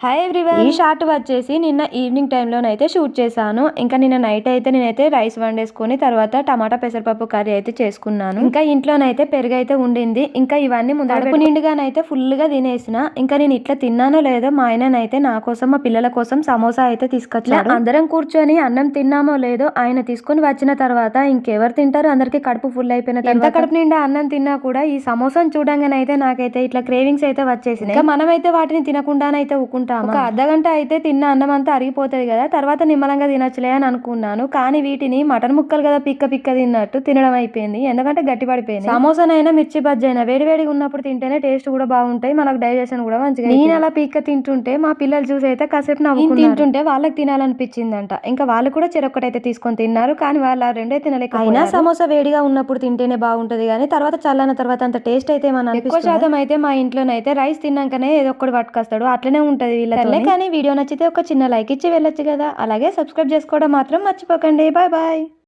Hi everyone. ఈ short వచ్చేసి నిన్న ఈవినింగ్ టైంలోనైతే షూట్ చేశాను. ఇంకా నిన్న నైట్ అయితే నేనైతే రైస్ వండేసుకొని తర్వాత టమాటా పెసరపప్పు కర్రీ అయితే చేసుకున్నాను. ఇంకా ఇంట్లోనైతే పెరుగు అయితే ఉండింది. ఇంకా ఇవన్నీ కడుపు నిండుగానైతే ఫుల్గా తినేసిన. ఇంకా నేను ఇట్లా తిన్నానో లేదో మా ఆయననైతే నా కోసం మా పిల్లల కోసం సమోసా అయితే తీసుకొచ్చాడు. అందరం కూర్చొని అన్నం తిన్నామో లేదో ఆయన తీసుకొని వచ్చిన తర్వాత ఇంకెవరు తింటారు, అందరికి కడుపు ఫుల్ అయిపోయిన తర్వాత. ఎంత కడుపు నిండా అన్నం తిన్నా కూడా ఈ సమోసాను చూడంగానైతే నాకైతే ఇట్లా క్రేవింగ్స్ అయితే వచ్చేసినాయి. ఇంకా మనమైతే వాటిని తినకుండానైతే ఊకుంటాం. ఒక అర్ధగంట అయితే తిన్న అన్నం అంతా అరిగిపోతుంది కదా, తర్వాత నిమ్మలంగా తినచ్చులే అని అనుకున్నాను. కానీ వీటిని మటన్ ముక్కలు కదా పిక్క పిక్క తిన్నట్టు తినడం అయిపోయింది. ఎందుకంటే గట్టి పడిపోయింది. సమోసానైనా మిర్చి బజ్జీ అయినా వేడివేడిగా ఉన్నప్పుడు తింటేనే టేస్ట్ కూడా బాగుంటాయి, మనకు డైజెషన్ కూడా మంచిగా. నేను అలా పిక్క తింటుంటే మా పిల్లలు చూసి అయితే కాసేపు నవ్వుకున్నారు. తింటుంటే వాళ్ళకి తినాలనిపించిందంట. ఇంకా వాళ్ళు కూడా చెరొక్కటైతే తీసుకొని తిన్నారు. కానీ వాళ్ళు రెండే తినలేక అయినా సమోసా వేడిగా ఉన్నప్పుడు తింటేనే బాగుంటది కానీ తర్వాత చల్లన తర్వాత అంత టేస్ట్ అయితే మన ఎక్కువ శాతం అయితే మా ఇంట్లోనైతే రైస్ తిన్నాకనే ఏదో ఒకటి పట్టుకొస్తాడు, అట్లనే ఉంటది వీళ్ళతో. కానీ వీడియో నచ్చితే ఒక చిన్న లైక్ ఇచ్చి వెళ్ళొచ్చు కదా. అలాగే సబ్స్క్రైబ్ చేసుకోవడం మాత్రం మర్చిపోకండి. Bye bye.